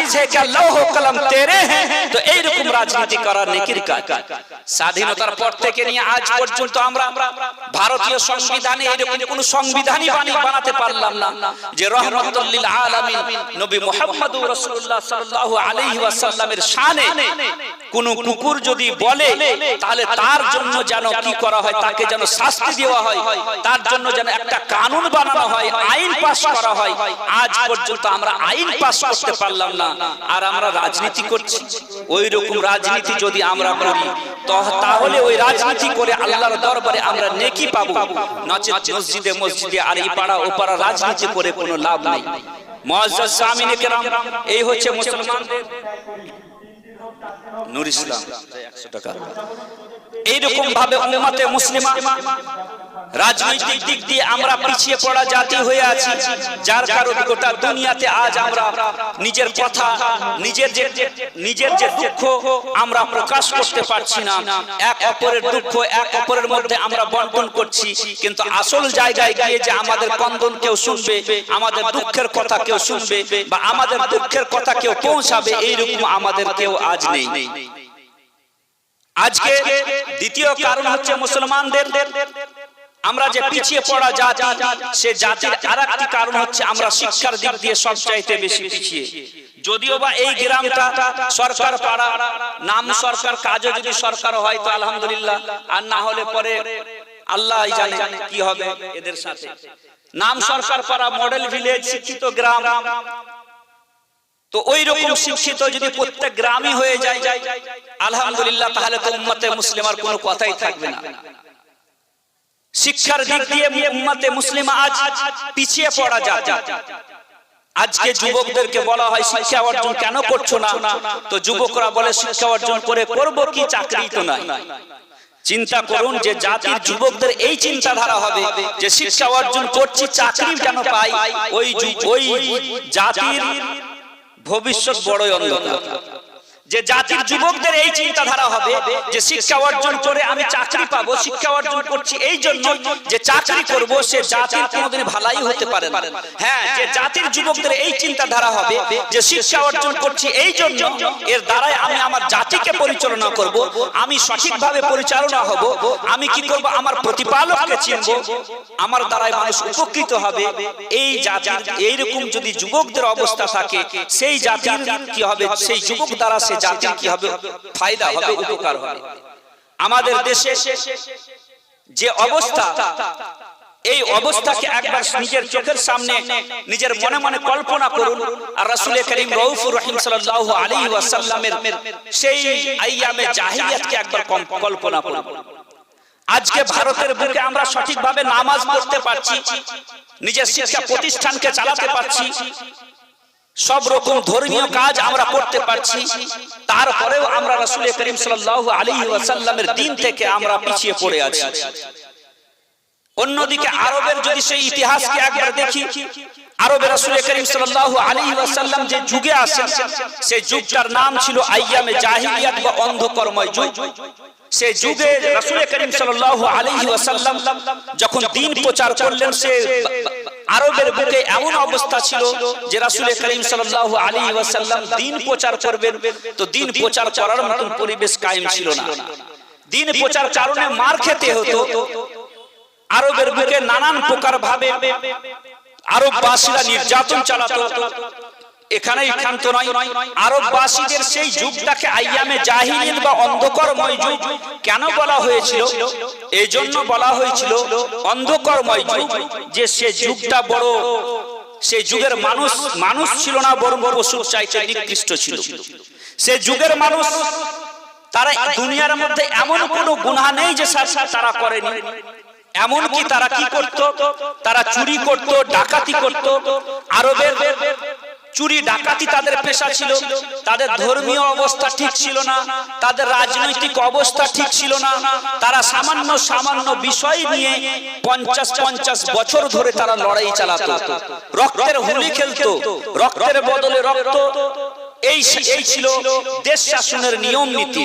अजीज है क्या लौह कलम तेरे हैं तो এই রকম রাজনীতি করা নেকির কাজ স্বাধীনতার পর থেকে নিয়ে আজ পর্যন্ত আমরা ভারতীয় সংবিধানে এরকম কোন সংবিধানই বানাতে পারলাম না যে রহমাতুল লিল আলামিন নবী মুহাম্মদুর রাসূলুল্লাহ সাল্লাল্লাহু আলাইহি ওয়াসাল্লামের শানে কোন কুকুর যদি বলে তাহলে তার জন্য যেন কি করা হয় তাকে যেন শাস্তি দেওয়া হয় তার জন্য যেন একটা কানুন বানানো হয় আইন পাস করা হয় আজ পর্যন্ত আমরা আইন পাস করতে পারলাম না আর আমরা রাজনীতি করছি ওই রকম রাজনীতি যদি আমরা করি তাহলে ওই রাজনীতি করে আল্লাহর দরবারে আমরা নেকি পাবো নচেত মসজিদে মসজিদে আর এই পাড়া ও পাড়া রাজনীতি করে কোনো লাভ নেই মুআজ্জাজ সামিনে কেরাম এই হচ্ছে মুসলমানদের নূর ইসলাম 100 টাকা এইরকম ভাবে উম্মতে মুসলিমা রাজনৈতিক দিক দিয়ে আমরা পিছিয়ে পড়া জাতি হয়ে আছি যার কারণে গোটা দুনিয়াতে আজ আমরা নিজের কথা নিজের যে দুঃখ আমরা প্রকাশ করতে পারছি না এক অপরের দুঃখ এক অপরের মধ্যে আমরা বন্টন করছি কিন্তু আসল জায়গায় গিয়ে যে আমাদের কন্দন কেউ শুনবে আমাদের দুঃখের কথা কেউ শুনবে বা আমাদের দুঃখের কথা কেউ পৌঁছাবে এইরকম আমাদের কেউ আজ নেই আজকে দ্বিতীয় কারণ হচ্ছে মুসলমানদের আমরা যে পিছিয়ে পড়া জাতি সে জাতির আরেকটি কারণ হচ্ছে আমরা শিক্ষার দিক দিয়ে সবচাইতে বেশি পিছিয়ে যদিও বা এই গ্রামটা সরকার পাড়া নাম সরকার কাজে যদি সরকার হয় তো আলহামদুলিল্লাহ আর না হলে পরে আল্লাহই জানে কি হবে এদের সাথে নাম সরকার পাড়া মডেল ভিলেজ শিক্ষিত গ্রাম তো ওই রকম শিক্ষিত যদি প্রত্যেক গ্রামই হয়ে যায় আলহামদুলিল্লাহ তাহলে তো উম্মতে মুসলিমার কোনো কথাই থাকবে না শিক্ষার দিক দিয়ে উম্মতে মুসলিমা আজ পিছিয়ে পড়া যায় আজকে যুবকদেরকে বলা হয় শিক্ষা অর্জন কেন করছো না তো যুবকরা বলে শিক্ষা অর্জন করে করব কি চাকরি তো নাই চিন্তা করুন যে জাতির যুবকদের এই চিন্তাধারা হবে যে শিক্ষা অর্জন করছি চাকরি কেন পাই ওই জাতির ভবিষ্যৎ বড়ই অন্ধকার যে জাতির যুবকদের এই চিন্তাধারা হবে যে শিক্ষা অর্জন করে আমি চাকরি পাবো শিক্ষা অর্জন করছি এই জন্য যে চাকরি করব সে জাতির কোনোদিন ভালাই হতে পারে না হ্যাঁ যে জাতির যুবকদের এই চিন্তাধারা হবে যে শিক্ষা অর্জন করছি এই জন্য এর দ্বারাই আমি আমার জাতিকে পরিচালনা করব আমি সঠিকভাবে পরিচালনা হব আমি কি করব আমার প্রতিপালককে চিনব আমার দ্বারাই মানুষ উপকৃত হবে এই জাতির এইরকম যদি যুবকদের অবস্থা থাকে সেই জাতির কি হবে সেই যুবক দ্বারা জাতির কি হবে ফায়দা হবে উপকার হবে আমাদের দেশে যে অবস্থা এই অবস্থাকে একবার নিজের চোখের সামনে নিজের মনে মনে কল্পনা করুন আর রাসূল করিম রাউফুর রহিম সাল্লাল্লাহু আলাইহি ওয়াসাল্লামের সেই আইয়ামে জাহিলিয়াতকে একবার কল্পনা করুন আজকে ভারতের বুকে আমরা সঠিকভাবে নামাজ পড়তে পারছি নিজের শিক্ষা প্রতিষ্ঠানকে চালাতে পারছি সব রকম ধর্মীয় কাজ আমরা করতে পারছি তারপরেও আমরা রাসূল করিম সাল্লাল্লাহু আলাইহি ওয়াসাল্লামের দ্বীন থেকে আমরা পিছিয়ে পড়ে আছি অন্যদিকে আরবের যদি সেই ইতিহাসকে একবার দেখি আরবে রাসূল করিম সাল্লাল্লাহু আলাইহি ওয়াসাল্লাম যে যুগে আসেন সেই যুগটার নাম ছিল আইয়ামে জাহিলিয়াত বা অন্ধকর্ময় যুগ সেই যুগে রাসূল করিম সাল্লাল্লাহু আলাইহি ওয়াসাল্লাম যখন দ্বীন প্রচার করলেন সে আরবের বুকে এমন অবস্থা ছিল যে রাসূল করিম সাল্লাল্লাহু আলাইহি ওয়াসাল্লাম দ্বীন প্রচার করবেন তো দ্বীন প্রচার করার মতন পরিবেশ কায়েম ছিল না দ্বীন প্রচার কারণে মার খেতে হতো আরবের বুকে নানান প্রকার ভাবে আরববাসীরা নির্যাতন চালাতো এখানেই ক্ষান্ত নয় আরববাসীদের সেই যুগটাকে আইয়ামে জাহিলিয়াত বা অন্ধকারময় যুগ কেন বলা হয়েছিল এই জন্য বলা হয়েছিল অন্ধকারময় যুগ যে সেই যুগটা বড় সেই যুগের মানুষ ছিল না বরং পশুর চাইতে নিকৃষ্ট ছিল সেই যুগের মানুষ তারা দুনিয়ার মধ্যে এমন কোনো গুনাহ নেই যে তারা করেনি এমন কি তারা কি করত তারা চুরি করত ডাকাতি করত আরবের চুরি ডাকাতি তাদের পেশা ছিল তাদের ধর্মীয় অবস্থা ঠিক ছিল না তাদের রাজনৈতিক অবস্থা ঠিক ছিল না তারা সামান্য বিষয় নিয়ে 50 বছর ধরে তারা লড়াই চালাতো রক্তের হোলি খেলতো রক্তের বদলে রক্ত এই ছিল দেশ শাসনের নিয়ম নীতি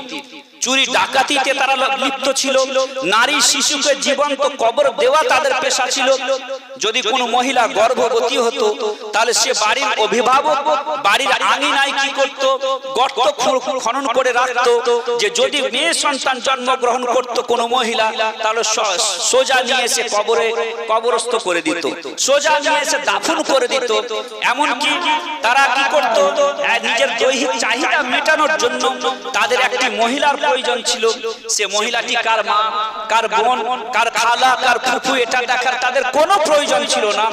চুরি ডাকাতিতে তারা লিপ্ত ছিল নারী শিশুকে জীবন্ত কবর দেওয়া তাদের পেশা ছিল যদি কোনো মহিলা গর্ভবতী হতো তাহলে সে বাড়ির অভিভাবক বাড়ির আঙিনায় কি করত, গর্ত খনন করে রাখতো, যে যদি মেয়ে সন্তান জন্মগ্রহণ করত কোনো মহিলা তাহলে সোজা নিয়ে এসে কবরস্থ করে দিত, সোজা নিয়ে এসে দাফন করে দিত। এমনকি তারা কি করত, নিজের দৈহিক চাহিদা মেটানোর জন্য তাদের একটি মহিলার প্রয়োজন ছিল। সে মহিলাটি কার মা, কার বোন, কার খালা, কার ফুফু, এটা দেখার তাদের কোনো প্রয়োজন ছিল না।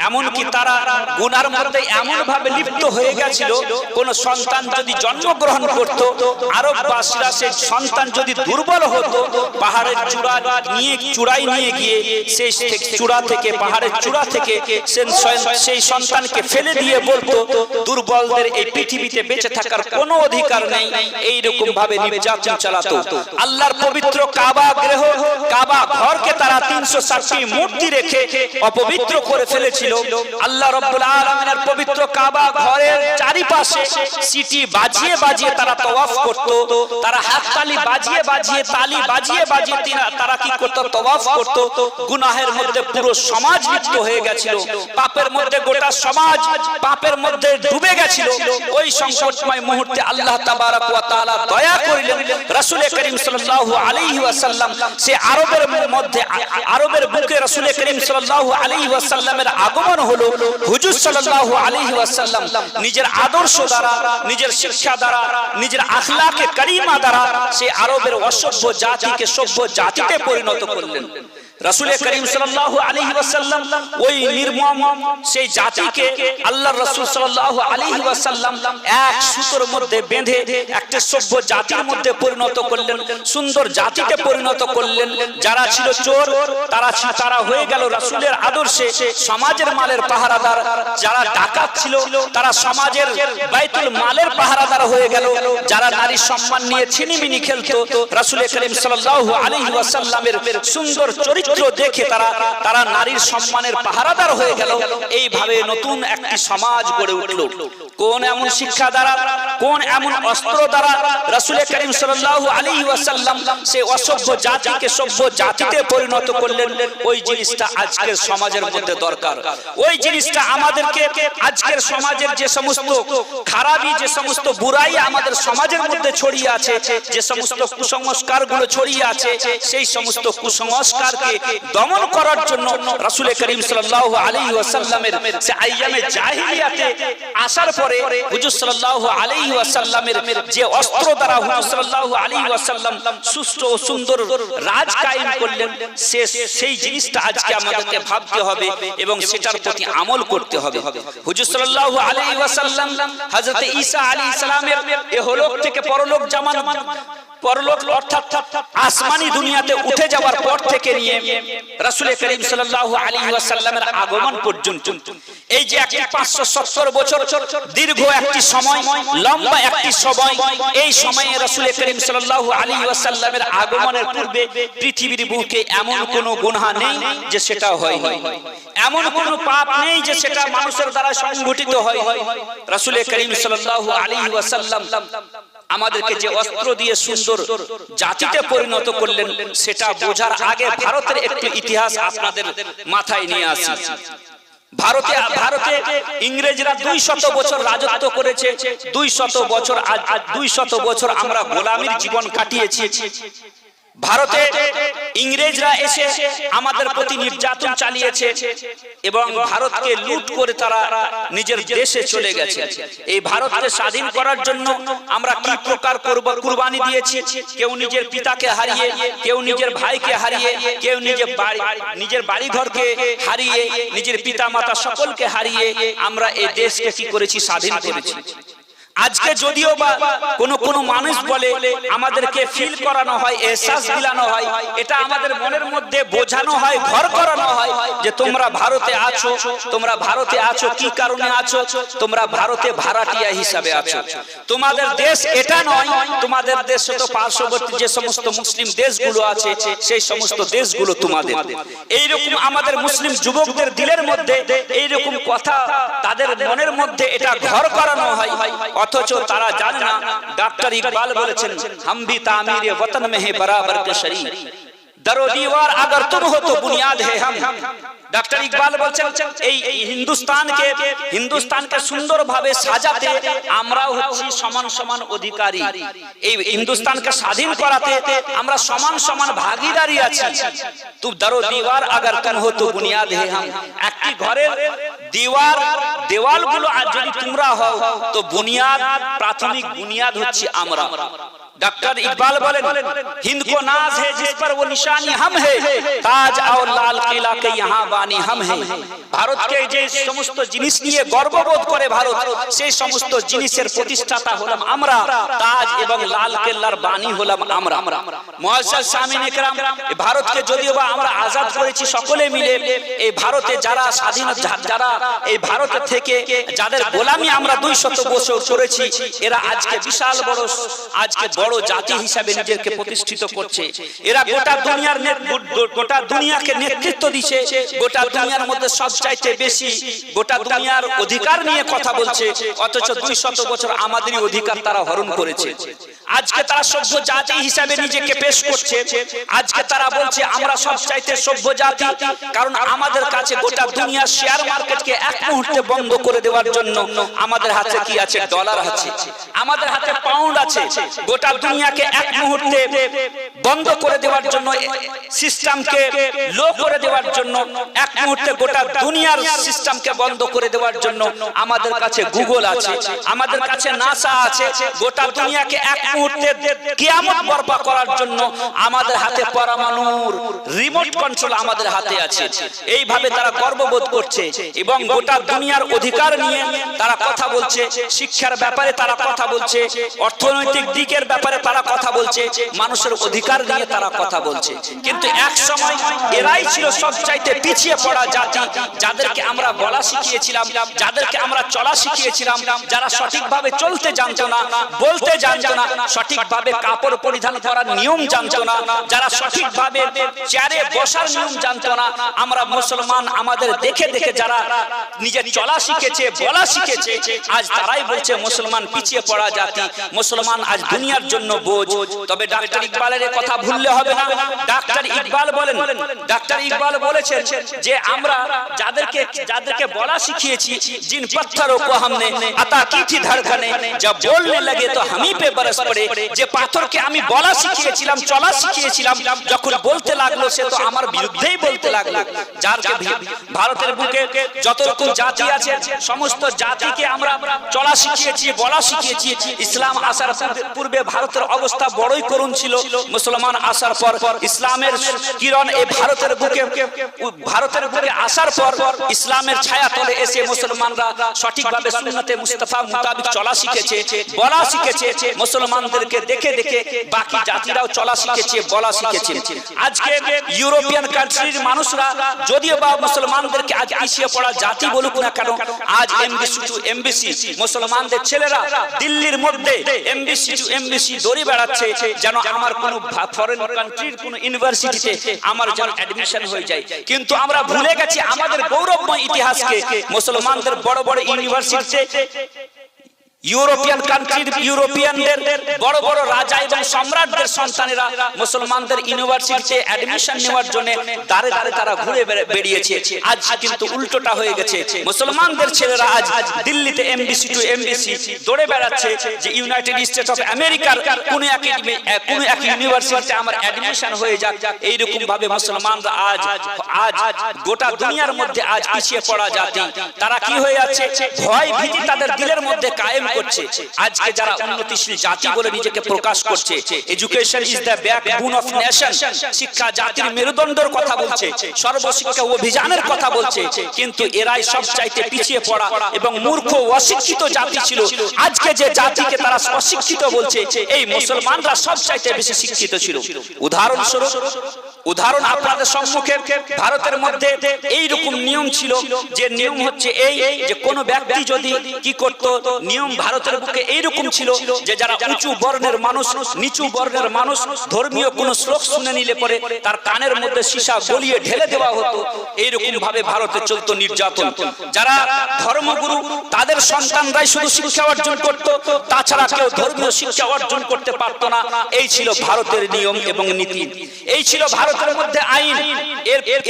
এমনকি তারা গুনার মধ্যে এমন ভাবে লিপ্ত হয়ে গেছিল, কোন সন্তান যদি জন্মগ্রহণ করত, আরববাসীরা সেই সন্তান যদি দুর্বল হতো, পাহাড়ের চূড়ায় নিয়ে গিয়ে সেই চূড়া থেকে, পাহাড়ের চূড়া থেকে সেই সন্তানকে ফেলে দিয়ে বলতো, দুর্বলদের এই পৃথিবীতে বেঁচে থাকার কোনো অধিকার নেই। এইরকম ভাবে নির্যাতন চালাতো। আল্লাহর পবিত্র কাবা গৃহ, কাবা ঘরকে তারা 360টি মূর্তি রেখে অপবিত্র করে ফেলেছিল। আল্লাহ রাব্বুল আলামিনের পবিত্র কাবা ঘরের চারিপাশে সিটি বাজিয়ে বাজিয়ে তারা তওয়াফ করত। তারা হাততালি বাজিয়ে বাজিয়ে, তালি বাজিয়ে বাজিয়ে তারা কি করত, তওয়াফ করত। গুনাহের মধ্যে পুরো সমাজ লিপ্ত হয়ে গেছিল, পাপের মধ্যে গোটা সমাজ পাপের মধ্যে ডুবে গেছিল। ওই সংকটময় মুহূর্তে আল্লাহ তাবারক ওয়া তাআলা দয়া করিলেন, রাসূল করিম সাল্লাল্লাহু আলাইহি ওয়াসাল্লাম সে আরবের বুকে রাসূল করিম সাল্লাল্লাহু আলাইহি ওয়াসাল্লামের আগমন হলো। হুজুর সাল্লাল্লাহু আলাইহি ওয়াসাল্লাম নিজের আদর্শ দ্বারা, নিজের শিক্ষা দ্বারা, নিজের আখলাকে কারিমা দ্বারা সে আরবের অসভ্য জাতিকে সভ্য জাতিতে পরিণত করলেন। রাসূল করিম সাল্লাল্লাহু আলাইহি ওয়াসাল্লাম ওই নির্মম সেই জাতিকে আল্লাহর রাসূল সাল্লাল্লাহু আলাইহি ওয়াসাল্লাম এক সুতোর মধ্যে বেঁধে একটা সভ্য জাতির মধ্যে পরিণত করলেন, সুন্দর জাতিতে পরিণত করলেন। যারা ছিল চোর তারা হয়ে গেল রাসূলের আদর্শে সমাজের মালের পাহারাদার। যারা ডাকাত ছিল তারা সমাজের বাইতুল মালের পাহারাদার হয়ে গেল। যারা নারীর সম্মান নিয়ে ছিনিমিনি খেলতো, রাসূল করিম সাল্লাল্লাহু আলাইহি ওয়াসাল্লামের সুন্দর চরিত্র দেখে তারা নারীর সম্মানের পাহারাদার হয়ে গেল। এইভাবে নতুন একটি সমাজ গড়ে উঠল। কোন এমন শিক্ষা দ্বারা, কোন এমন অস্ত্র দ্বারা রাসূল করিম সাল্লাল্লাহু আলাইহি ওয়াসাল্লাম সে অসভ্য জাতিকে সভ্য জাতিতে পরিণত করলেন? ওই জিনিসটা আজকের সমাজের মধ্যে দরকার। ওই জিনিসটা আমাদেরকে আজকের সমাজের যে সমস্ত খারাপি, যে সমস্ত বুরাই আমাদের সমাজের মধ্যে ছড়িয়ে আছে, যে সমস্ত কুসংস্কারগুলো ছড়িয়ে আছে, সেই সমস্ত কুসংস্কারকে দমন করার জন্য রাসূল করিম সাল্লাল্লাহু আলাইহি ওয়াসাল্লামের সে আইয়ামে জাহিলিয়াতে আসার পরে হুজুর সাল্লাল্লাহু আলাইহি ওয়াসাল্লামের যে অস্ত্র দ্বারা হুজুর সাল্লাল্লাহু আলাইহি ওয়াসাল্লাম সুষ্ঠু ও সুন্দর রাজ কায়েম করলেন, সেই জিনিসটা আজকে আমাদেরকে ভাবতে হবে এবং সেটার প্রতি আমল করতে হবে। হুজুর সাল্লাল্লাহু আলাইহি ওয়াসাল্লাম হযরত ঈসা আলাইহিস সালামের ইহলোক থেকে পরলোক জামান, পরলোক অর্থাৎ আসমানি দুনিয়াতে উঠে যাওয়ার পর থেকে নিয়ে রাসূল করিম সাল্লাল্লাহু আলাইহি ওয়াসাল্লামের আগমন পর্যন্ত এই যে একটি 570 বছর দীর্ঘ একটি সময়, লম্বা একটি সময়, এই সময়ে রাসূল করিম সাল্লাল্লাহু আলাইহি ওয়াসাল্লামের আগমনের পূর্বে পৃথিবীর বুকে এমন কোনো গুনাহ নেই যে সেটা হয়নি, এমন কোনো পাপ নেই যে সেটা মানুষের দ্বারা সংঘটিত হয়। রাসূল করিম সাল্লাল্লাহু আলাইহি ওয়াসাল্লাম আমাদেরকে যে অস্ত্র দিয়ে সুন্দর জাতিতে পরিণত করলেন, সেটা বোঝার আগে ভারতের একটু ইতিহাস আপনাদের মাথায় নিয়ে আসি। ভারতে ইংরেজরা 200 বছর রাজত্ব করেছে। 200 বছর আমরা গোলামির জীবন কাটিয়েছি। ভারতে ইংরেজরা এসে আমাদের প্রতি নির্যাতন চালিয়েছে এবং ভারতকে লুট করে তারা নিজের দেশে চলে গেছে। এই ভারতকে স্বাধীন করার জন্য আমরা কি প্রকার কুরবানি দিয়েছি। কেউ নিজের পিতাকে হারিয়ে, কেউ নিজের ভাইকে হারিয়ে, কেউ নিজের বাড়ি ঘরকে হারিয়ে, নিজের পিতা মাতা সকলকে হারিয়ে আমরা এই দেশকে কি করেছি, স্বাধীন করেছি। আজকে যদিও বা কোন মানুষ বলে, আমাদেরকে ফিল করানো হয়, এহসাস দিলানো হয়, এটা আমাদের মনের মধ্যে বোঝানো হয়, ঘর করানো হয় যে তোমরা ভারতে আছো, তোমরা ভারতে আছো কি কারণে আছো, তোমরা ভারতে ভাড়াটিয়া হিসাবে আছো। তোমাদের দেশ এটা নয়, তোমাদের দেশ তো পার্শ্ববর্তী যে সমস্ত মুসলিম দেশগুলো আছে সেই সমস্ত দেশগুলো তোমাদের। এইরকম আমাদের মুসলিম যুবকদের দিলের মধ্যে এইরকম কথা তাদের মনের মধ্যে এটা ঘর করানো হয়, অথচ তারা জানে না। ডক্টর ইকবাল বলেছেন, হাম ভি তামিরে ওতন মে হে বরাবর কে শরীক। दरो दीवार अगर तुम हो तो बुनियाद है हम। डॉक्टर इकबाल বলছেন এই হিন্দুস্তানকে সুন্দরভাবে সাজাতে আমরাও হচ্ছি সমান সমান অধিকারী। এই হিন্দুস্তানকে স্বাধীন করাতে আমরা সমান সমান ভাগীদারি আছি। তুম দরো দীওয়ার अगर तुम हो तो बुनियाद है हम। একটি ঘরের দেওয়ালগুলো যদি তোমরা হও তো বুনিয়াদ, প্রাথমিক বুনিয়াদ হচ্ছে আমরা। डॉक्टर इकबाल बोले हिंद को नाज है जिस पर वो निशानी हम है, ताज और लाल किला के यहाँ बानी हम है। भारत के जे समस्त जिनिस निये गर्वबोध करे भारत, সেই সমস্ত জিনিসের প্রতিষ্ঠাতা হলাম আমরা, তাজ এবং লাল কেল্লার বাণী হলাম আমরা। মুআজ্জাজ সামিন ইকরাম, এই ভারতকে যদিও বা আমরা আজাদ করেছি সকলে মিলে, এই ভারতে যারা স্বাধীন, যারা এই ভারত থেকে যাদের গোলামি আমরা 200 বছর করেছি, এরা আজকে বিশাল বড়, আজকে বড় জাতি হিসাবে নিজেকে প্রতিষ্ঠিত করছে। এরা গোটা দুনিয়াকে নেতৃত্ব দিচ্ছে, গোটা দুনিয়ার মধ্যে সবচাইতে বেশি গোটা দুনিয়ার অধিকার নিয়ে কথা বলছে, অথচ 200 বছর আমাদেরই অধিকার তারা হরণ করেছে। আজকে তারা সভ্য জাতি হিসাবে নিজেকে পেশ করছে, আজকে তারা বলছে আমরা সবচাইতে সভ্য জাতি, কারণ আমাদের কাছে গোটা দুনিয়ার শেয়ার মার্কেটকে এক মুহূর্তে বন্ধ করে দেওয়ার জন্য আমাদের হাতে কি আছে? ডলার আছে, আমাদের হাতে পাউন্ড আছে। গোটা দুনিয়াকে এক মুহূর্তে বন্ধ করে দেওয়ার জন্য, সিস্টেমকে লো করে দেওয়ার জন্য, এক মুহূর্তে গোটা দুনিয়ার সিস্টেমকে বন্ধ করে দেওয়ার জন্য আমাদের কাছে গুগল আছে, আমাদের কাছে নাসা আছে। গোটা দুনিয়াকে এক মুহূর্তে কিয়ামত বরপা করার জন্য আমাদের হাতে পরমাণুর রিমোট কন্ট্রোল আমাদের হাতে আছে। এইভাবে তারা গর্ববোধ করছে এবং গোটা দুনিয়ার অধিকার নিয়ে তারা কথা বলছে, শিক্ষার ব্যাপারে তারা কথা বলছে, অর্থনৈতিক দিকের ব্যাপারে তারা কথা বলছে, মানুষের অধিকার নিয়ে তারা কথা বলছে। কিন্তু এক সময় এরাই ছিল সবচাইতে পিছিয়ে পড়া জাতি, যাদেরকে আমরা বলা শিখিয়েছিলাম, যাদেরকে আমরা চলা শিখিয়েছিলাম, যারা সঠিকভাবে চলতে জানতো না, বলতে জানতো না, সঠিকভাবে কাপড় পরিধান করার নিয়ম জানতো না, যারা সঠিকভাবে চেয়ারে বসার নিয়ম জানতো না। আমরা মুসলমান আমাদের দেখে দেখে যারা নিজের চলা শিখেছে, বলা শিখেছে, আজ তারাই বলছে মুসলমান পিছিয়ে পড়া জাতি, মুসলমান আজ দুনিয়ার জন্য বোঝ। তবে ডাক্তার ইকবালের কথা ভুললে হবে না। ডাক্তার ইকবাল বলেন, ডাক্তার ইকবাল বলেছেন যে আমরা যাদেরকে বলা শিখিয়েছি, जिन पत्थरों को हमने अता की थी धड़कने, जब बोलने लगे तो हम ही पे बरस पड़े। যে পাথরকে আমি বলা শিখিয়েছিলাম, চলা শিখিয়েছিলাম, যখন বলতে লাগলো সে তো আমার বিরুদ্ধেই বলতে লাগলো। যারকে ভারতের বুকে যত রকম জাতি আছে, সমস্ত জাতিকে আমরা চলা শিখিয়েছি, বলা শিখিয়েছি। ইসলাম আসার পূর্বে ভারতের অবস্থা বড়ই করুণ ছিল, মুসলমান আসার পর ইসলামের কিরণ এই ভারতের বুকে আসার পর ইসলামের ছায়া তলে এসে মুসলমানরা সঠিকভাবে সুন্নতে মুস্তাফা মোতাবেক চলা শিখেছে, বলা শিখেছে। মুসলমানদেরকে দেখে দেখে বাকি জাতিরাও চলা শিখেছে, বলা শিখেছে। আজকে ইউরোপিয়ান কান্ট্রির মানুষরা যদিও বা মুসলমানদেরকে আজ পিছিয়ে পড়া জাতি বলুক না কেন, আজ এমবিসি টু এমবিসি মুসলমানদের ছেলেরা দিল্লির মধ্যে এমবিসি টু এমবিসি দৌড়ে বেড়াচ্ছে, যেন আমার কোনো ফরেন কান্ট্রির কোনো ইউনিভার্সিটিতে আমার যেন অ্যাডমিশন হয়ে যায়। কিন্তু আমরা ভুলে গেছি আমাদের গৌরবময় ইতিহাসকে। মুসলমানদের বড় বড় ইউনিভার্সিটিতে ইউরোপিয়ান কান্ট্রির ইউরোপিয়ানদের বড় বড় রাজা এবং সম্রাটদের সন্তানেরা মুসলমানদের ইউনিভার্সিটিতে অ্যাডমিশন নেওয়ার জন্য দাঁড়ে দাঁড়ে তারা ঘুরে বেরিয়েছে। আজ কিন্তু উল্টোটা হয়ে গেছে, মুসলমানদের ছেলেরা আজ দিল্লিতে এমবিসি টু এমবিসি দৌড়ে বেড়াচ্ছে যে ইউনাইটেড স্টেটস অফ আমেরিকার কোন এক ইউনিভার্সিটিতে আমার অ্যাডমিশন হয়ে যাক। এইরকম ভাবে মুসলমানরা আজ গোটা দুনিয়ার মধ্যে আজ পিছিয়ে পড়া জাতি। তারা কি হয়ে যাচ্ছে? ভয় ভীতি তাদের দিলের মধ্যে কায়েম করছে। আজকে যারা উন্নতিশীল জাতি বলে নিজেকে প্রকাশ করছে, education is the backbone of nation, শিক্ষা জাতির মেরুদণ্ডের কথা বলছে, সর্বশিক্ষা অভিযানের কথা বলছে, কিন্তু এরাই সবচাইতে পিছিয়ে পড়া এবং মূর্খ অশিক্ষিত জাতি ছিল। আজকে যে জাতিকে তারা অশিক্ষিত বলছে, এই মুসলমানরা সবচাইতে বেশি শিক্ষিত ছিল। উদাহরণ আপনাদের সম্মুখে, ভারতের মধ্যে এই রকম নিয়ম ছিল, যে নিয়ম হচ্ছে এই যে কোন ব্যক্তি যদি কি করত, নিয়ম ভারতের বুকে এইরকম ছিল যে যারা উঁচু বর্ণের মানুষ, নিচু বর্ণের মানুষ ধর্মীয় কোন শ্লোক শুনে নিলে পরে তার কানের মধ্যে সীসা গলিয়ে ঢেলে দেওয়া হতো। এইরকম ভাবে ভারতে চলতো নির্যাতন। যারা ধর্মগুরু তাদের সন্তানরাই শুধু শিক্ষা অর্জন করত, তাছাড়া কেউ ধর্মীয় শিক্ষা অর্জন করতে পারত না। এই ছিল ভারতের নিয়ম এবং নীতি, এই ছিল ভারত ভারতের মধ্যে আইন,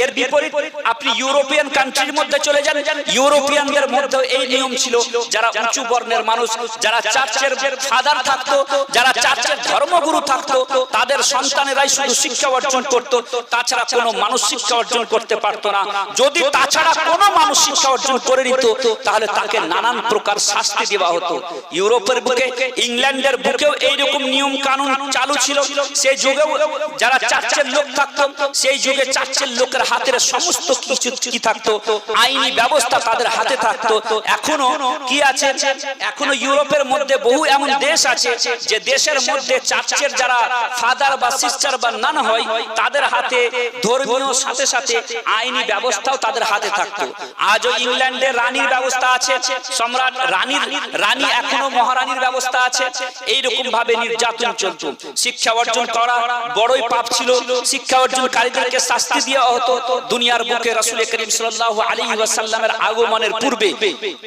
এর বিপরীত আপনি ইউরোপিয়ান কান্ট্রির মধ্যে চলে যান, ইউরোপিয়ানদের মধ্যে এই নিয়ম ছিল, যারা উঁচু বর্ণের মানুষ, যারা চার্চের ফাদার থাকতো, যারা চার্চের ধর্মগুরু থাকতো, তাদের সন্তানেরাই শুধু শিক্ষা অর্জন করত, তাছাড়া কোনো মানুষ শিক্ষা অর্জন করতে পারতো না। যদি তাছাড়া কোনো মানুষ শিক্ষা অর্জন করে নিত তাহলে তাকে নানান প্রকার শাস্তি দেওয়া হতো। ইউরোপের বুকে, ইংল্যান্ডের বুকেও এইরকম নিয়ম কানুন চালু ছিল। সেই যুগেও যারা চার্চের লোক থাকতো, সেই যুগে চার্চের লোকের হাতের সমস্ত কিছু কি থাকতো, আইনি ব্যবস্থা তাদের হাতে থাকতো। এখনো কি আছে, এখনো ইউরোপের মধ্যে বহু এমন দেশ আছে যে দেশের মধ্যে চার্চের যারা ফাদার বা সিস্টার বা নান হয়, তাদের হাতে ধর্মীয় সাথে সাথে আইনি ব্যবস্থাও তাদের হাতে থাকতো। আজও ইংল্যান্ডে রানীর ব্যবস্থা আছে, সম্রাট রানী এখনো মহারানীর ব্যবস্থা আছে। এইরকম ভাবে নির্যাতন চলত। শিক্ষা অর্জন করা বড়ই পাপ ছিল। শিক্ষা অর্জনকারীদেরকে শাস্তি দেওয়া হতো। দুনিয়ার বুকে রাসূল করিম সাল্লাল্লাহু আলাইহি ওয়াসাল্লামের আগমনের পূর্বে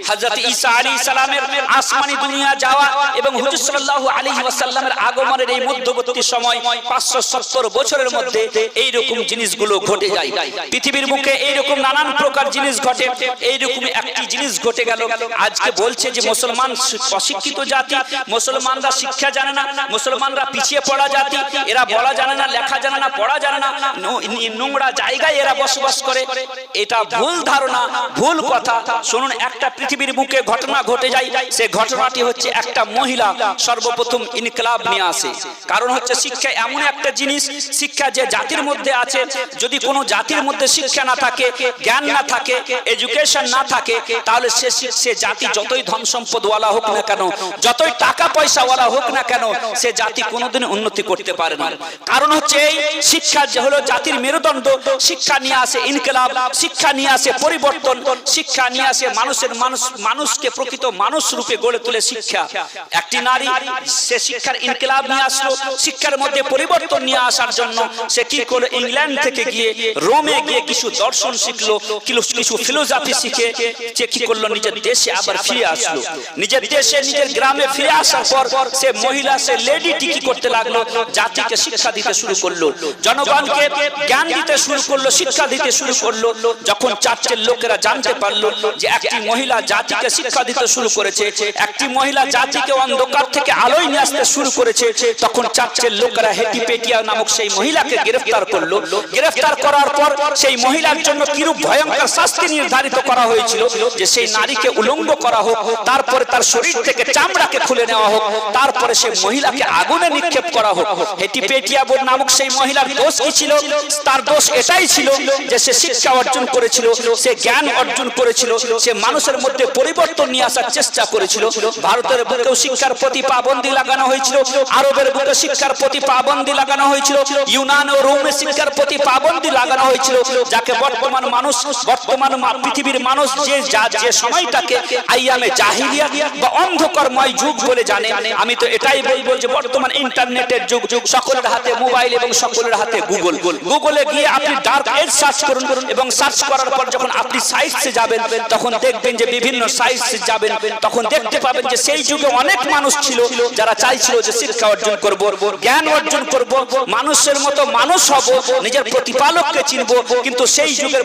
হযরত ঈসা আলাইহিস সালামের আসমানি দুনিয়া যাওয়া এবং হুজুর সাল্লাল্লাহু আলাইহি ওয়াসাল্লামের আগমনের এই মধ্যবর্তী সময় 570 বছরের মধ্যে এই রকম জিনিসগুলো ঘটে যায়। পৃথিবীর বুকে এই রকম নানান প্রকার জিনিস ঘটে। এইরকম একটি জিনিস ঘটে গেল, আজকে বলছে যে মুসলমান অশিক্ষিত জাতি, মুসলমানরা শিক্ষা জানে না, মুসলমানরা পিছিয়ে পড়া জাতি, এরা বলা জানে না, লেখা জানে না, পড়া জানে না, নোংরা জায়গায় এরা বসবাস করে। এটা ভুল ধারণা, ভুল কথা। শুনুন, একটা পৃথিবীর বুকে ঘটনা ঘটে যায়। সে ঘটনাটি হচ্ছে একটা মহিলা সর্বপ্রথম ইনকিলাব নিয়ে আসে। কারণ হচ্ছে শিক্ষা এমন একটা জিনিস, শিক্ষা যে জাতির মধ্যে আছে, যদি কোনো জাতির মধ্যে শিক্ষা না থাকে, জ্ঞান না থাকে, এডুকেশন না থাকে, তাহলে সে জাতি যতই ধন সম্পদ ওয়ালা হোক না কেন, যতই টাকা পয়সা ওয়ালা হোক না কেন, সে জাতি কোনোদিন উন্নতি করতে পারে না। কারণ হচ্ছে এই শিক্ষা যে হলো জাতির মেরুদণ্ড। শিক্ষা নিয়ে আসে ইনকিলাব, শিক্ষা নিয়ে আসে পরিবর্তন, শিক্ষা নিয়ে আসে মানুষকে প্রকৃত মানুষ রূপে গড়ে তোলে শিক্ষা। একটি নারী, সে শিক্ষার ইনকিলাব নিয়ে আসলো, শিক্ষার মধ্যে পরিবর্তন নিয়ে আসার জন্য সে কি করলো, ইংল্যান্ড থেকে গিয়ে রোমে গিয়ে কিছু দর্শন শিখলো, কিছু ফিলোসফি শিখে সে কি করলো, নিজের দেশে আবার ফিরে আসলো। নিজের দেশে, নিজের গ্রামে ফিরে আসার পর সে মহিলা, সে লেডিটি কি করতে লাগলো, জাতিকে শিক্ষা দিতে শুরু করলো, জনগণকে জ্ঞান দিতে শুরু করলো, শিক্ষা দিতে শুরু করলো। যখন চার্চের লোকেরা জানতে পারলো যে একটি মহিলা জাতিকে শিক্ষা দিতে শুরু করেছে, একটি মহিলা জাতিকে অন্ধকার থেকে আলোয় নিয়ে আসতে শুরু করেছে, তখন চার্চের লোকেরা হেটিপেটিয়া নামক সেই মহিলাকে গ্রেফতার করলো। গ্রেফতার করার পর সেই মহিলার জন্য কিরূপ ভয়ঙ্কর শাস্তি নির্ধারিত করা হয়েছিল, যে সেই নারীকে উলঙ্গ করা হোক, তারপরে তার শরীর থেকে চামড়াকে খুলে নেওয়া হোক, তারপরে সেই মহিলাকে আগুনে নিক্ষেপ করা হোক। হেটিপেটিয়া নামক সেই মহিলার দোষ কি ছিল? তার দোষ এটাই ছিল যে সে শিক্ষা অর্জন করেছিল, সে জ্ঞান অর্জন করেছিল, সে মানুষের মধ্যে পরিবর্তন নিয়ে আসার চেষ্টা করেছিল। ভারতের বুকেও শিক্ষার প্রতি পাবন্দি লাগানো হয়েছিল, আরবের বুকে শিক্ষার প্রতি পাবন্দি লাগানো হয়েছিল, ইউনান ও রোমে শিক্ষার প্রতি পাবন্দি লাগানো হয়েছিল, যাকে বর্তমান পৃথিবীর মানুষ যে সময়টাকে আইয়ামে জাহিলিয়া বা অন্ধকারময় যুগ বলে জানে। আমি তো এটাই বলবো যে বর্তমান ইন্টারনেটের যুগ, সকলের হাতে মোবাইল এবং সকলের হাতে গুগলে গিয়ে আপনি ডার্ক এজ সার্চ করুন এবং সার্চ করার পর যখন আপনি সাইটসে যাবেন, তখন দেখবেন যে বিভিন্ন সাইটসে যাবেন, তখন দেখতে পাবেন যে সেই যুগে অনেক মানুষ ছিল যারা চাইছিল যে শিক্ষা অর্জন করব, জ্ঞান অর্জন করব, মানুষের মতো মানুষ হব, নিজের প্রতিপালককে চিনব, কিন্তু সেই যুগের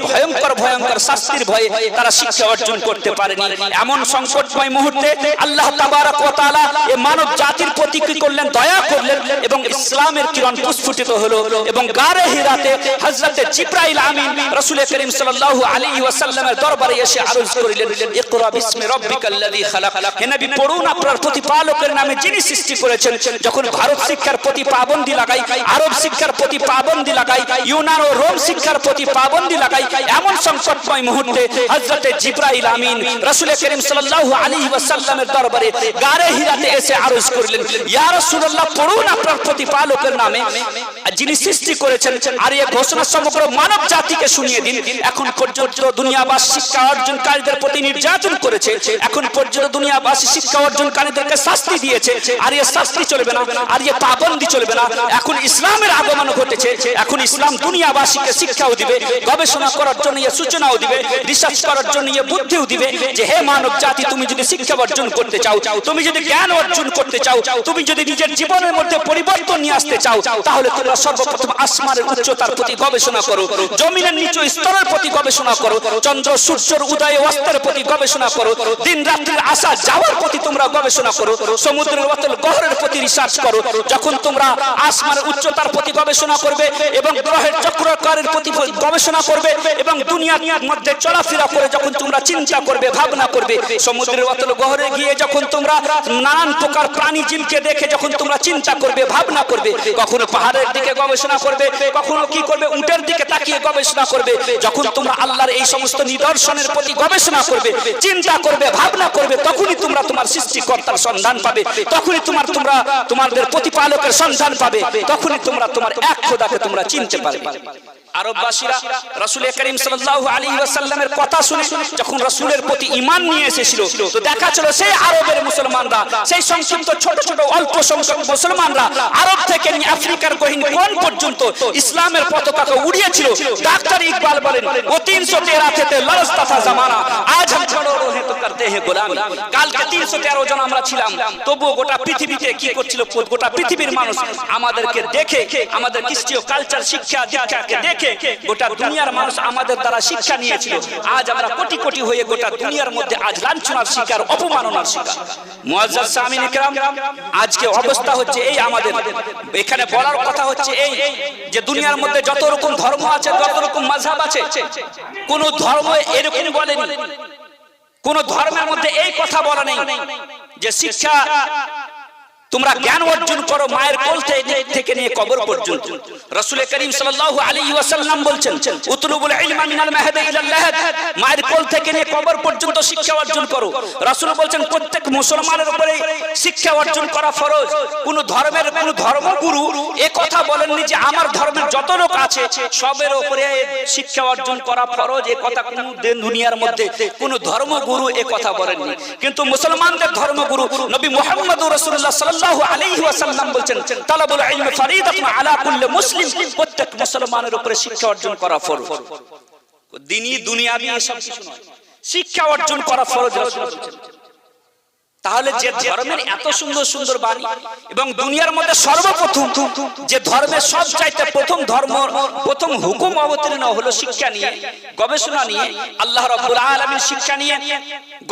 ভয়ঙ্কর শাস্তির ভয়ে তারা শিক্ষা অর্জন করতে পারেনি। এমন সংকটময় মুহূর্তে আল্লাহ তাবারক ওয়া তাআলা এই মানব জাতির প্রতি কি করলেন, দয়া করলেন এবং ইসলামের কিরণ প্রস্ফুটিত হলো। এবং গারে হিরাতে হযরত জিবরাইল আমিন রাসূল করিম সাল্লাল্লাহু আলাইহি ওয়াসাল্লামের দরবারে এসে আরজ করিলেন, ইকরা বিসমি রাব্বিকাল্লাযী খালাক। হে নবী, পড়ুন আপনার প্রতিপালকের নামে যিনি সৃষ্টি করেছেন। যখন ভারত শিক্ষার প্রতি পাবন্দি লাগাই, আরব শিক্ষার প্রতি পাবন্দি লাগাই, ইউনান ও রোম শিক্ষার প্রতি পাবন্দি লাগাই, এমন সংকটময় মুহূর্তে হযরত জিবরাইল আমিন রাসূল করিম সাল্লাল্লাহু আলাইহি ওয়াসাল্লামের দরবারে গারে হিরাতে এসে আরজ করিলেন, ইয়া রাসূলুল্লাহ, পড়ুন আপনার প্রতিপালকের নামে যিনি সৃষ্টি করেছেন, আর এই ঘোষণা সমগ্র মানব জাতিকে শুনিয়ে দিন। এখন পর্যন্ত দুনিয়াবাসী শিক্ষা অর্জনকারীদের প্রতি নির্যাতন করেছে, এখন পর্যন্ত দুনিয়াবাসী শিক্ষা অর্জনকারীদেরকে শাস্তি দিয়েছে, আর এই শাস্তি চলবে না, আর এই পাবন্দি চলবে না। এখন ইসলামের আগমন ঘটেছে, এখন ইসলাম দুনিয়াবাসীকে শিক্ষাও দিবে, গবেষণা করার জন্য সূচনাও দিবে, রিসার্চ করার জন্য বুদ্ধিও দিবে, যে হে মানব জাতি, তুমি যদি শিক্ষা অর্জন করতে চাও, তুমি যদি জ্ঞান অর্জন করতে চাও, তুমি যদি নিজের জীবনের মধ্যে পরিবর্তন নিয়ে আসতে চাও, তাহলে তোমরা সর্বপ্রথম আসমানের উচ্চতার প্রতি গবেষণা করো, জমিনের নিচু স্তরের প্রতি গবেষণা করো, চন্দ্র সূর্যের উদয় অস্তের প্রতি গবেষণা করো, দিন রাত্রির আসা যাওয়ার প্রতি তোমরা গবেষণা করো, সমুদ্রের অতল গহরের প্রতি রিসার্চ করো। যখন তোমরা আসমানের উচ্চতার প্রতি গবেষণা করবে এবং গ্রহের চক্রাকারের প্রতি গবেষণা করবে এবং দুনিয়ার মধ্যে চলাফেরা করে যখন তোমরা চিন্তা করবে, ভাবনা করবে, সমুদ্রের অতল গহরে গিয়ে যখন তোমরা নানান প্রকার প্রাণী জীবকে দেখে যখন তোমরা চিন্তা করবে, ভাবনা করবে, কখনো পাহাড়ের দিকে গবেষণা করবে, কখনো কি করবে উটের দিকে তাকিয়ে গবেষণা করবে, যখন তোমরা আল্লাহর এই সমস্ত নিদর্শনের প্রতি গবেষণা করবে, চিন্তা করবে, ভাবনা করবে, তখনই তোমরা তোমার সৃষ্টিকর্তার সন্ধান পাবে, তখনই তোমরা তোমাদের প্রতিপালকের সন্ধান পাবে, তখনই তোমরা তোমার এক খোদাকে তোমরা চিনতে পারবে। আরববাসীরা রাসূল করিম সাল্লাল্লাহু আলাইহি ওয়াসাল্লামের কথা শুনে যখন রাসূলের প্রতি ঈমান নিয়ে এসেছিল, তো দেখা ছিল সেই আরবের মুসলমানরা, সেই সংক্ষিপ্ত ছোট ছোট অল্প সংখ্যক মুসলমানরা আরব থেকে নিয়ে আফ্রিকার গহীন কোণ পর্যন্ত ইসলামের পতাকাকে উড়িয়েছিল। ডাক্তার ইকবাল বলেন, ও 313 থেকে লরজতা থা জামানা, আজ हम छोड़ो रहे तो करते हैं गुलामी। কালকে 313 জন আমরা ছিলাম, তবুও গোটা পৃথিবীতে কি করছিল, গোটা পৃথিবীর মানুষ আমাদেরকে দেখে, আমাদের কৃষ্টিয় কালচার শিক্ষা দীক্ষাকে দেখে গোটা দুনিয়ার মানুষ আমাদের দ্বারা শিক্ষা নিয়েছিল। আজ আমরা কোটি কোটি হয়ে গোটা দুনিয়ার মধ্যে আজ লাঞ্ছনার শিকার, অপমাননার শিকার। মুআজ্জাজ সামিন ইকরাম, আজকে অবস্থা হচ্ছে এই, আমাদের এখানে বলার কথা হচ্ছে এই যে দুনিয়ার মধ্যে যত রকম ধর্ম আছে, যত রকম মাযহাব আছে, কোন ধর্ম এরকম বলেনি, কোন ধর্মের মধ্যে এই কথা বলা নেই যে শিক্ষা তোমরা জ্ঞান অর্জন করো মায়ের কোল থেকে নিয়ে কবর পর্যন্ত। রাসূল করিম সাল্লাল্লাহু আলাইহি ওয়াসাল্লাম বলছেন, উতলুবুল ইলমা মিনাল মাহদি ইলাল লাহদ, মায়ের কোল থেকে নিয়ে কবর পর্যন্ত শিক্ষা অর্জন করো। রাসূল বলছেন প্রত্যেক মুসলমানের উপরে শিক্ষা অর্জন করা ফরজ। কোন ধর্মের কোন ধর্মগুরু এই কথা বলেননি যে আমার ধর্মের যত লোক আছে সবের উপরে শিক্ষা অর্জন করা ফরজ। এই কথা কোন দুনিয়ার মধ্যে কোন ধর্মগুরু এই কথা বলেননি, কিন্তু মুসলমানদের ধর্মগুরু নবী মুহাম্মদুর রাসূলুল্লাহ সাল্লাল্লাহু আলাইহি ওয়াসাল্লাম বলছেন, তালাবুল ইলমি ফরিদাতুন আলা কুল্লি মুসলিম, প্রত্যেক মুসলমানের উপরে শিক্ষা অর্জন করা ফরজ। দ্বীনি দুনিয়াবি এসব কিছু নয়, শিক্ষা অর্জন করা ফরজ রাসূল বলেছেন। তাহলে যে ধর্মের এত সুন্দর সুন্দর বাণী এবং দুনিয়ার মধ্যে সর্বপ্রথম যে ধর্মের সবচাইতে প্রথম ধর্ম, প্রথম হুকুম অবতীর্ণ হলো শিক্ষা নিয়ে, গবেষণা নিয়ে, আল্লাহ রাব্বুল আলামিন শিক্ষা নিয়ে,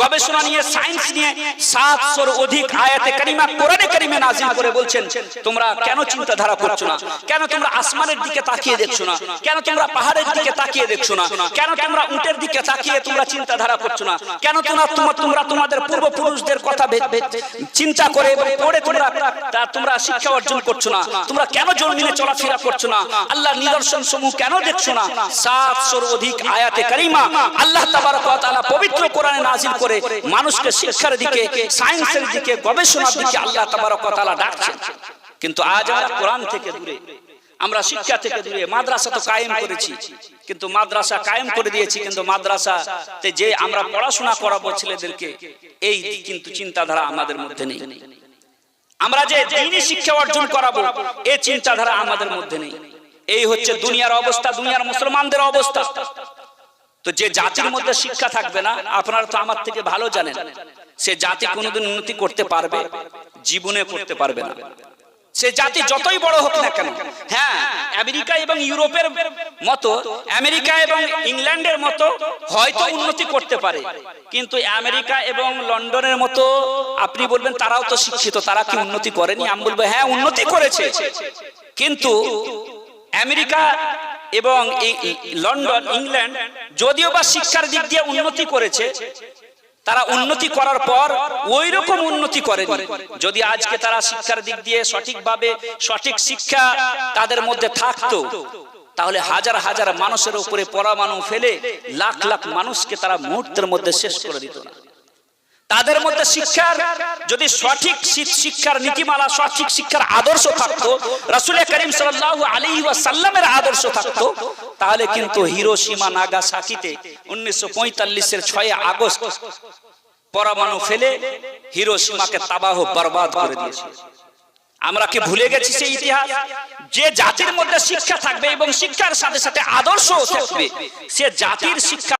গবেষণা নিয়ে, সায়েন্স নিয়ে 700 অধিক আয়াতে কারিমা কোরআনে কারিমে নাযিল করে বলছেন, তোমরা কেন চিন্তাধারা করছো না, কেন তোমরা আসমানের দিকে তাকিয়ে দেখছো না, কেন তোমরা পাহাড়ের দিকে তাকিয়ে দেখছো না, কেন তোমরা উটের দিকে তাকিয়ে তোমরা চিন্তাধারা করছো না, কেন তোমরা তোমাদের পূর্বপুরুষদের কথা চিন্তা করে পড়ে তোমরা শিক্ষা অর্জন করছো না, তোমরা কেন জমিনে চলাফেরা করছো না, আল্লাহর নিদর্শন সমূহ কেন দেখছো না। 700 অধিক আয়াতে কারিমা আল্লাহ তাবারক ওয়া তাআলা পবিত্র কোরআনে নাযিল করে মানুষকে শিক্ষার দিকে, সায়েন্সের দিকে, গবেষণার দিকে আল্লাহ তাবারক ওয়া তাআলা ডাকছেন। কিন্তু আজ আমরা কোরআন থেকে দূরে, আমরা শিক্ষা থেকে দূরে। মাদ্রাসা তো কায়েম করেছি, কিন্তু মাদ্রাসা কায়েম করে দিয়েছি, কিন্তু মাদ্রাসাতে যে আমরা পড়াশোনা করাবো ছেলেদেরকে, এই কিন্তু চিন্তাধারা আমাদের মধ্যে নেই। আমরা যে দ্বীনি শিক্ষা অর্জন করাবো এই চিন্তাধারা আমাদের মধ্যে নেই। এই হচ্ছে দুনিয়ার অবস্থা, দুনিয়ার মুসলমানদের অবস্থা। তো যে জাতির মধ্যে শিক্ষা থাকবে না, আপনারা তো আমার থেকে ভালো জানেন, সে জাতি কোনোদিন উন্নতি করতে পারবে? জীবনে করতে পারবে না। সে জাতি যতই বড় হোক না কেন, হ্যাঁ আমেরিকা এবং ইউরোপের মতো, আমেরিকা এবং ইংল্যান্ডের মতো হয়তো উন্নতি করতে পারে, কিন্তু আমেরিকা এবং লন্ডনের মতো আপনি বলবেন তারাও তো শিক্ষিত, তারা কি উন্নতি করেনি? আমি বলবো হ্যাঁ উন্নতি করেছে, কিন্তু আমেরিকা এবং লন্ডন, ইংল্যান্ড যদিও বা শিক্ষার দিক দিয়ে উন্নতি করেছে, তারা উন্নতি করার পর ওই রকম উন্নতি করেনি। যদি আজকে তারা শিক্ষার দিক দিয়ে সঠিকভাবে সঠিক শিক্ষা তাদের মধ্যে থাকতো, তাহলে হাজার হাজার মানুষের উপরে পরমাণু ফেলে লাখ লাখ মানুষকে তারা মুহূর্তের মধ্যে শেষ করে দিত না। তাদের মধ্যে শিক্ষার যদি সঠিক শিক্ষার নীতিমালা, সঠিক শিক্ষার আদর্শ থাকতো, রাসূল করিম সাল্লাল্লাহু আলাইহি ওয়াসাল্লামের আদর্শ থাকতো, তাহলে কিন্তু হিরোশিমা নাগাসাকিতে 1945 এর 6 আগস্ট পরমাণু ফেলে হিরোশিমাকে তাবাহ বরবাদ করে দিয়েছে। আমরা কি ভুলে গেছি সেই ইতিহাস? যে জাতির মধ্যে শিক্ষা থাকবে এবং শিক্ষার সাথে সাথে আদর্শ থাকবে, সে জাতির শিক্ষা